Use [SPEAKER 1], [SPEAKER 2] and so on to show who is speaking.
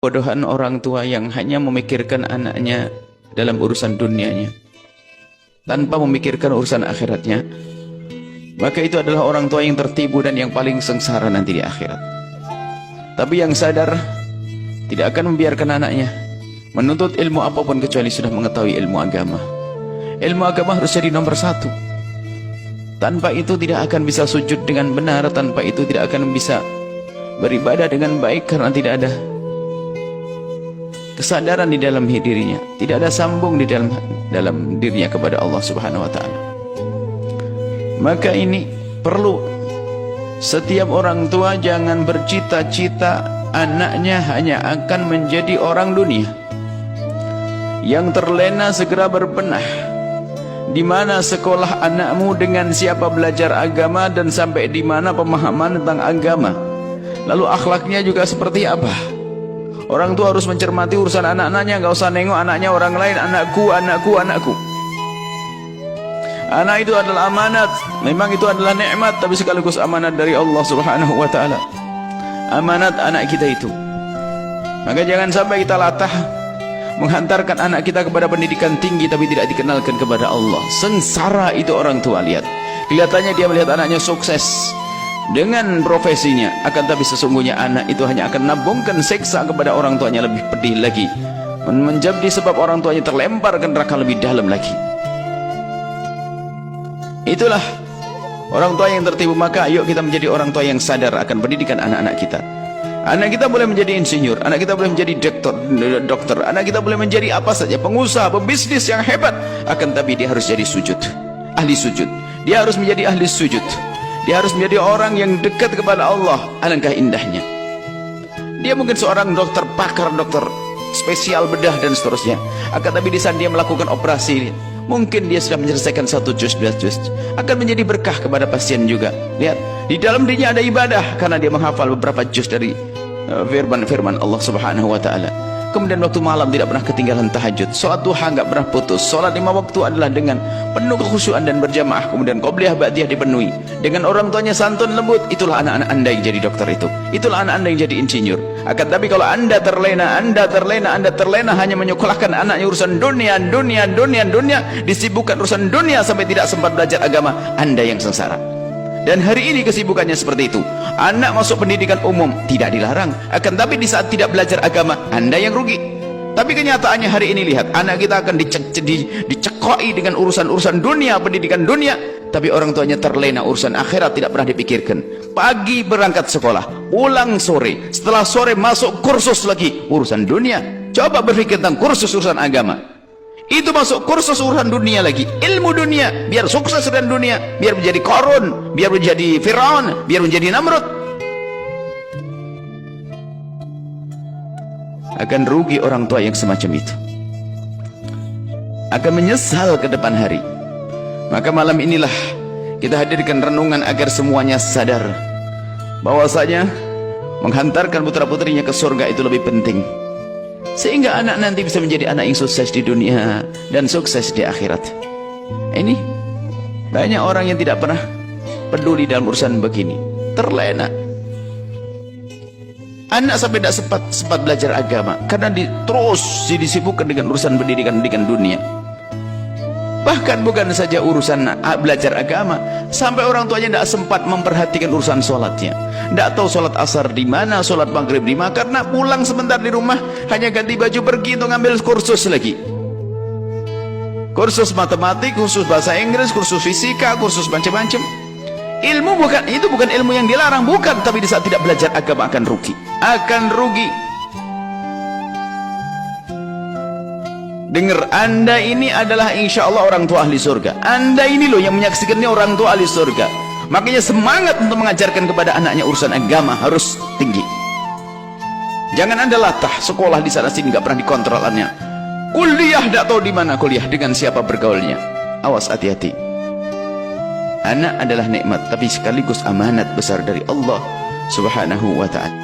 [SPEAKER 1] Kebodohan orang tua yang hanya memikirkan anaknya dalam urusan dunianya tanpa memikirkan urusan akhiratnya, maka itu adalah orang tua yang tertipu dan yang paling sengsara nanti di akhirat. Tapi yang sadar tidak akan membiarkan anaknya menuntut ilmu apapun kecuali sudah mengetahui ilmu agama. Ilmu agama harus jadi nomor satu. Tanpa itu tidak akan bisa sujud dengan benar, tanpa itu tidak akan bisa beribadah dengan baik, karena tidak ada kesadaran di dalam dirinya, tidak ada sambung di dalam dirinya kepada Allah Subhanahu wa taala. Maka ini perlu setiap orang tua jangan bercita-cita anaknya hanya akan menjadi orang dunia. Yang terlena segera berbenah. Di mana sekolah anakmu, dengan siapa belajar agama, dan sampai di mana pemahaman tentang agama. Lalu akhlaknya juga seperti apa? Orang tua harus mencermati urusan anak-anaknya, nggak usah nengok anaknya orang lain. Anakku, anakku, anakku. Anak itu adalah amanat. Memang itu adalah nikmat, tapi sekaligus amanat dari Allah Subhanahu wa taala. Amanat anak kita itu. Maka jangan sampai kita latah menghantarkan anak kita kepada pendidikan tinggi tapi tidak dikenalkan kepada Allah. Sengsara itu orang tua. Lihat, kelihatannya dia melihat anaknya sukses dengan profesinya, akan tapi sesungguhnya anak itu hanya akan nabungkan seksa kepada orang tuanya lebih pedih lagi, menjadi sebab orang tuanya terlempar ke neraka lebih dalam lagi. Itulah orang tua yang tertipu. Maka ayo kita menjadi orang tua yang sadar akan pendidikan anak-anak kita. Anak kita boleh menjadi insinyur, anak kita boleh menjadi dokter, anak kita boleh menjadi apa saja, pengusaha, pebisnis yang hebat, akan tapi dia harus jadi sujud, ahli sujud. Dia harus menjadi ahli sujud. Dia harus menjadi orang yang dekat kepada Allah. Alangkah indahnya. Dia mungkin seorang dokter, pakar dokter, spesial bedah dan seterusnya. Akan tapi di saat dia melakukan operasi, mungkin dia sudah menyelesaikan 1 juz, 2 juz. Akan menjadi berkah kepada pasien juga. Lihat, di dalam dirinya ada ibadah karena dia menghafal beberapa juz dari firman Allah Subhanahu wa taala. Kemudian waktu malam tidak pernah ketinggalan tahajud, sholat duha nggak pernah putus, sholat 5 waktu adalah dengan penuh kekhusyuan dan berjamaah. Kemudian qobliyah ba'diyah dipenuhi, dengan orang tuanya santun lembut. Itulah anak-anak anda yang jadi dokter itu, itulah anak anda yang jadi insinyur. Akan tapi kalau anda terlena hanya menyekolahkan anaknya urusan dunia, disibukkan urusan dunia sampai tidak sempat belajar agama, anda yang sengsara. Dan hari ini kesibukannya seperti itu. Anak masuk pendidikan umum tidak dilarang, akan tapi di saat tidak belajar agama, anda yang rugi. Tapi kenyataannya hari ini lihat, anak kita akan dicekoi dengan urusan-urusan dunia, pendidikan dunia, tapi orang tuanya terlena urusan akhirat, tidak pernah dipikirkan. Pagi berangkat sekolah, pulang sore, setelah sore masuk kursus lagi, urusan dunia. Coba berpikir tentang kursus urusan agama. Itu masuk kursus urusan dunia lagi, ilmu dunia, biar sukses dan dunia, biar menjadi Qarun, biar menjadi Firaun, biar menjadi Namrud. Akan rugi orang tua yang semacam itu, akan menyesal ke depan hari. Maka malam inilah kita hadirkan renungan agar semuanya sadar bahwasanya menghantarkan putra-putrinya ke surga itu lebih penting, sehingga anak nanti bisa menjadi anak yang sukses di dunia dan sukses di akhirat. Ini banyak orang yang tidak pernah peduli dalam urusan begini, terlena. Anak sampai tidak sempat belajar agama karena terus disibukkan dengan urusan pendidikan dunia. Bahkan bukan saja urusan belajar agama, sampai orang tuanya tidak sempat memperhatikan urusan sholatnya. Tidak tahu sholat asar di mana, sholat maghrib di mana, karena pulang sebentar di rumah hanya ganti baju pergi untuk ngambil kursus lagi. Kursus matematik, kursus bahasa Inggris, kursus fisika, kursus macam-macam. Ilmu bukan ilmu yang dilarang, bukan, tapi di saat tidak belajar agama akan rugi. Dengar, anda ini adalah insya Allah orang tua ahli surga. Anda ini loh yang menyaksikannya orang tua ahli surga. Makanya semangat untuk mengajarkan kepada anaknya urusan agama harus tinggi. Jangan anda latah sekolah di sana sini nggak pernah dikontrolannya. Kuliah tidak tahu di mana kuliah, dengan siapa bergaulnya. Awas, hati-hati. Anak adalah nikmat, tapi sekaligus amanat besar dari Allah Subhanahu wa ta'ala.